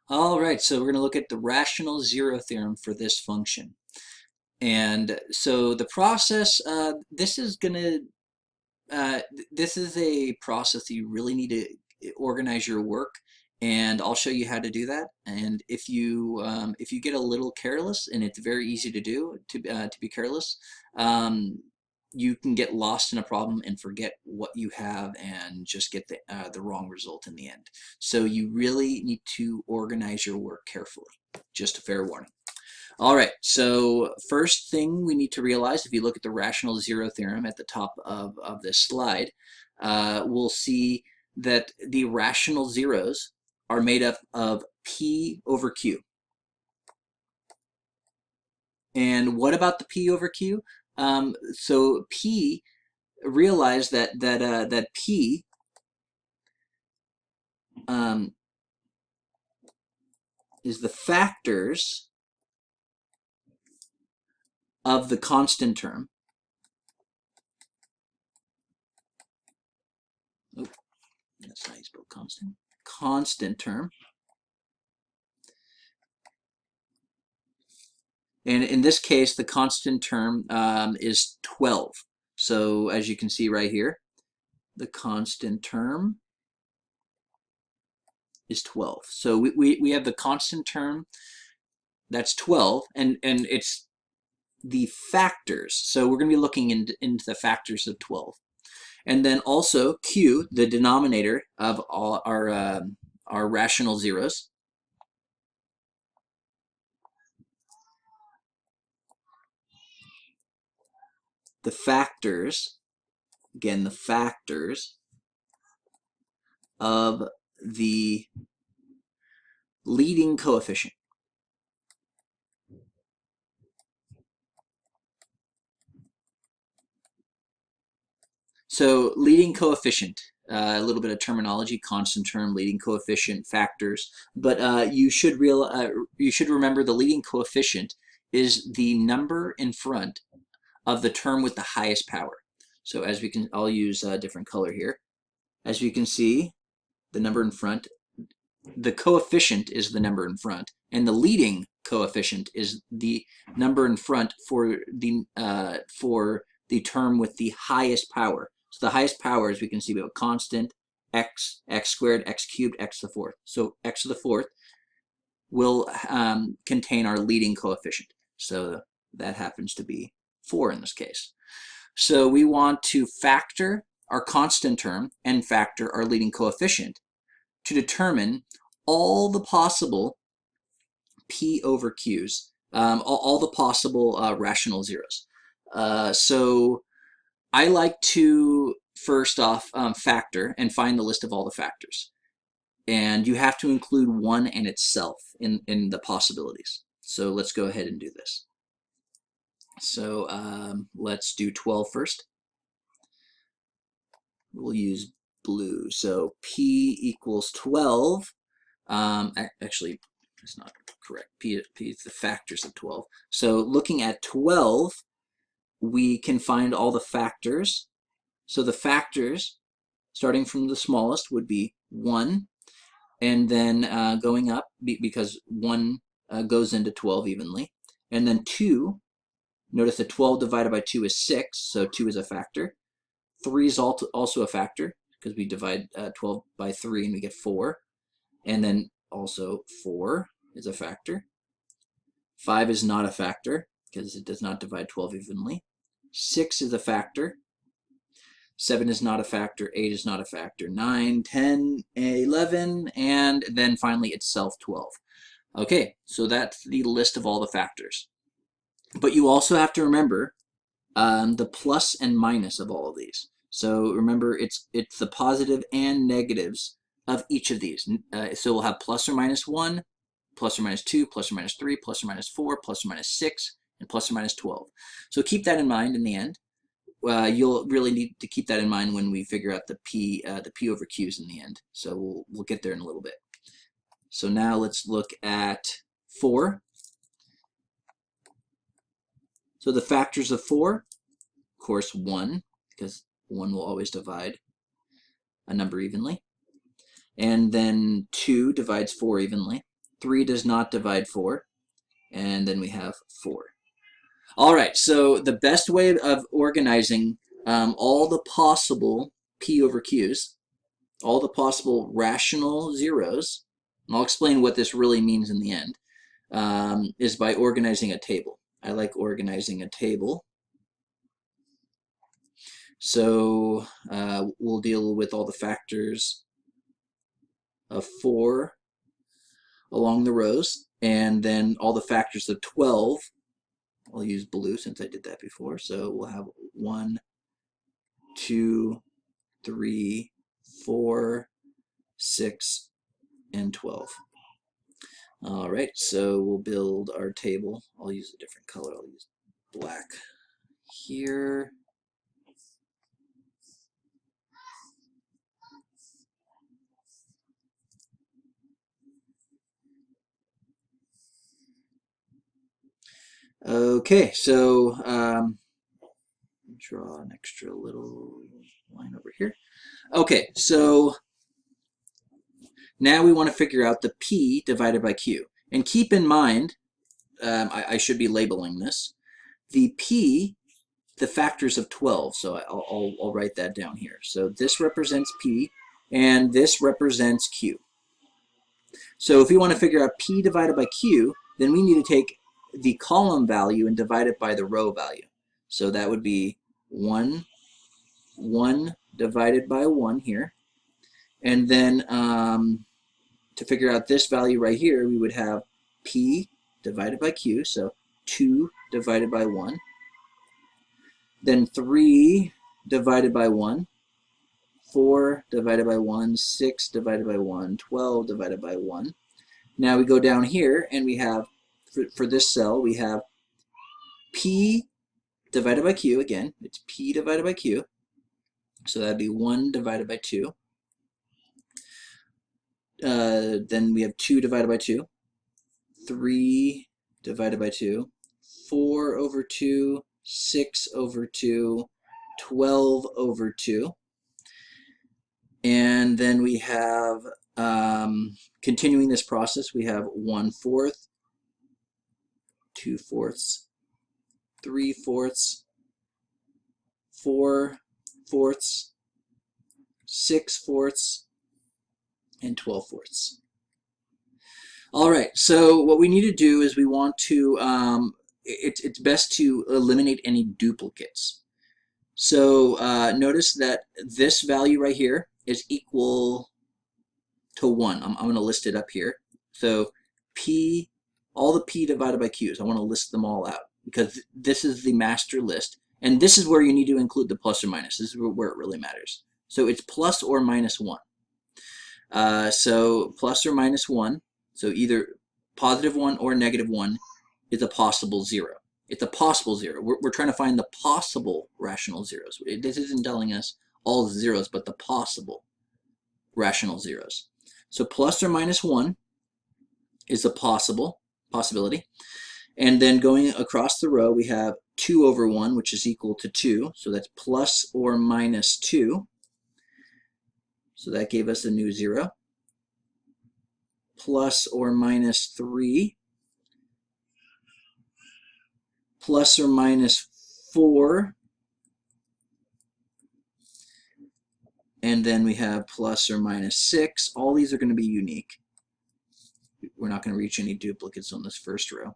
All right, so we're going to look at the rational zero theorem for this function. And so the process, this is a process that you really need to organize your work, and I'll show you how to do that. And if you get a little careless, and it's very easy to do to be careless, you can get lost in a problem and forget what you have and just get the wrong result in the end. So you really need to organize your work carefully. Just a fair warning. All right, so first thing we need to realize, if you look at the rational zero theorem at the top of this slide, we'll see that the rational zeros are made up of P over Q. And what about the P over Q? So P, realize that P is the factors of the constant term. Oh, that's how you spell constant. Constant term. And in this case, the constant term is 12. So as you can see right here, the constant term is 12. So we have the constant term that's 12, and it's the factors. So we're going to be looking into the factors of 12. And then also Q, the denominator of all our rational zeros. The factors, again, the factors of the leading coefficient. So leading coefficient, a little bit of terminology: constant term, leading coefficient, factors. But you should remember the leading coefficient is the number in front of the term with the highest power. So as we can, I'll use a different color here. As you can see, the number in front, the coefficient is the number in front, and the leading coefficient is the number in front for the term with the highest power. So the highest power, as we can see, we have a constant, x squared, x cubed, x to the fourth. So x to the fourth will contain our leading coefficient. So that happens to be 4 in this case. So we want to factor our constant term and factor our leading coefficient to determine all the possible P over Q's, all the possible rational zeros. So I like to first off factor and find the list of all the factors. And you have to include 1 and itself in the possibilities. So let's go ahead and do this. So let's do 12 first. We'll use blue. So P equals 12. Actually, that's not correct. P is the factors of 12. So looking at 12, we can find all the factors. So the factors, starting from the smallest, would be 1, and then going up, because 1 goes into 12 evenly, and then 2. Notice that 12 divided by 2 is 6, so 2 is a factor. 3 is also a factor, because we divide 12 by 3 and we get 4. And then also 4 is a factor. 5 is not a factor, because it does not divide 12 evenly. 6 is a factor. 7 is not a factor. 8 is not a factor. 9, 10, 11, and then finally itself 12. Okay, so that's the list of all the factors. But you also have to remember the plus and minus of all of these. So remember, it's the positive and negatives of each of these. So we'll have plus or minus 1, plus or minus 2, plus or minus 3, plus or minus 4, plus or minus 6, and plus or minus 12. So keep that in mind in the end. You'll really need to keep that in mind when we figure out the P over Q's in the end. So we'll get there in a little bit. So now let's look at 4. So the factors of 4, of course, 1, because 1 will always divide a number evenly. And then 2 divides 4 evenly. 3 does not divide 4. And then we have 4. All right, so the best way of organizing all the possible P over Qs, all the possible rational zeros, and I'll explain what this really means in the end, is by organizing a table. I like organizing a table. So we'll deal with all the factors of 4 along the rows, and then all the factors of 12. I'll use blue since I did that before. So we'll have 1, 2, 3, 4, 6, and 12. All right, so we'll build our table. I'll use a different color. I'll use black here. Okay, so draw an extra little line over here. Okay, so now we want to figure out the P divided by Q. And keep in mind, I should be labeling this, the P, the factors of 12. So I'll write that down here. So this represents P, and this represents Q. So if we want to figure out P divided by Q, then we need to take the column value and divide it by the row value. So that would be 1 divided by 1 here. And then to figure out this value right here, we would have P divided by Q, so 2 divided by 1. Then 3 divided by 1, 4 divided by 1, 6 divided by 1, 12 divided by 1. Now we go down here and we have, for this cell, we have P divided by Q. Again, it's P divided by Q. So that'd be 1 divided by 2. Then we have 2 divided by 2. 3 divided by 2. 4 over 2. 6 over 2. 12 over 2. And then we have, continuing this process, we have 1/4, 2/4, 3/4, 4/4, 6/4, and 12/4. All right, so what we need to do is we want to, it's best to eliminate any duplicates. So notice that this value right here is equal to 1. I'm going to list it up here. So P, all the P divided by Q's, I want to list them all out because this is the master list. And this is where you need to include the plus or minus. This is where it really matters. So it's plus or minus 1. So plus or minus 1, so either positive 1 or negative 1 is a possible 0. It's a possible 0. We're trying to find the possible rational zeros. This isn't telling us all the zeros, but the possible rational zeros. So plus or minus 1 is a possibility. And then going across the row, we have 2 over 1, which is equal to 2. So that's plus or minus 2. So that gave us a new 0. Plus or minus 3. Plus or minus 4. And then we have plus or minus 6. All these are going to be unique. We're not going to reach any duplicates on this first row.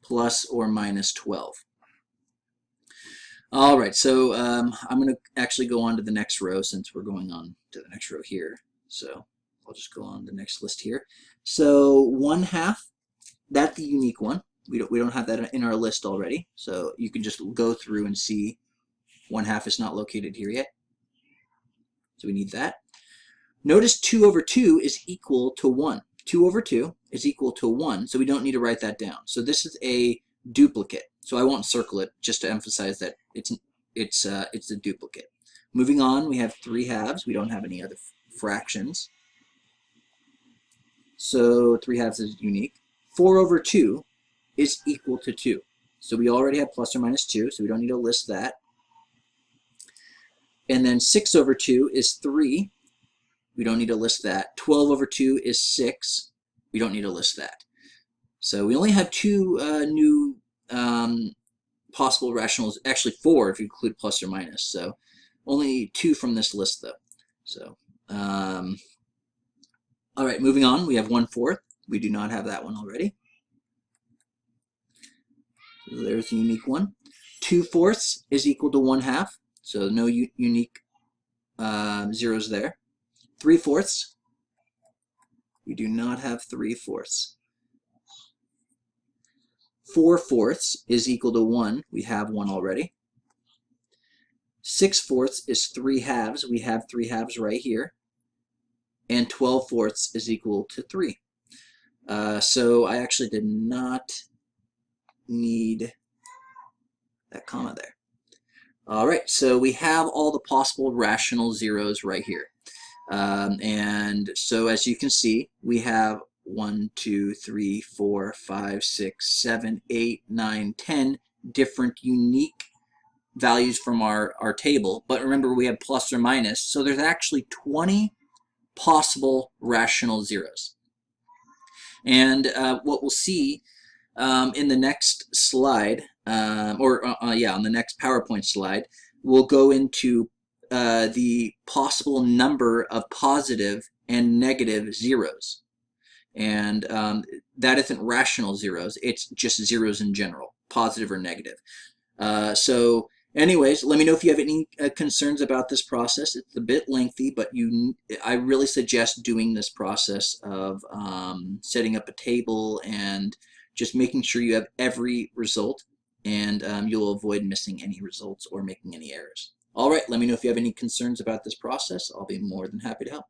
Plus or minus 12. All right, so I'm going to actually go on to the next row since we're going on to the next row here. So I'll just go on the next list here. So 1/2, that's the unique one. We don't have that in our list already. So you can just go through and see 1/2 is not located here yet. So we need that. Notice 2 over 2 is equal to 1. 2 over 2 is equal to 1, so we don't need to write that down. So this is a duplicate. So I won't circle it just to emphasize that it's a duplicate. Moving on, we have 3/2. We don't have any other fractions. So 3/2 is unique. 4 over 2 is equal to 2. So we already have plus or minus 2, so we don't need to list that. And then 6 over 2 is 3. We don't need to list that. 12 over 2 is 6. We don't need to list that. So we only have two new possible rationals, actually 4 if you include plus or minus. So only 2 from this list though. So all right, moving on, we have 1/4. We do not have that one already. So there's the unique one. 2/4 is equal to 1/2. So no unique zeros there. 3/4. We do not have 3/4. 4/4 is equal to 1. We have 1 already. 6/4 is 3/2. We have 3/2 right here. And 12/4 is equal to 3. So I actually did not need that comma there. All right, so we have all the possible rational zeros right here. And so as you can see, we have 1, 2, 3, 4, 5, 6, 7, 8, 9, 10 different unique values from our table. But remember, we have plus or minus, so there's actually 20 possible rational zeros. And what we'll see in the next slide, on the next PowerPoint slide, we'll go into the possible number of positive and negative zeros. And that isn't rational zeros, it's just zeros in general, positive or negative. So anyways, let me know if you have any concerns about this process. It's a bit lengthy, but I really suggest doing this process of setting up a table and just making sure you have every result, and you'll avoid missing any results or making any errors. All right, let me know if you have any concerns about this process. I'll be more than happy to help.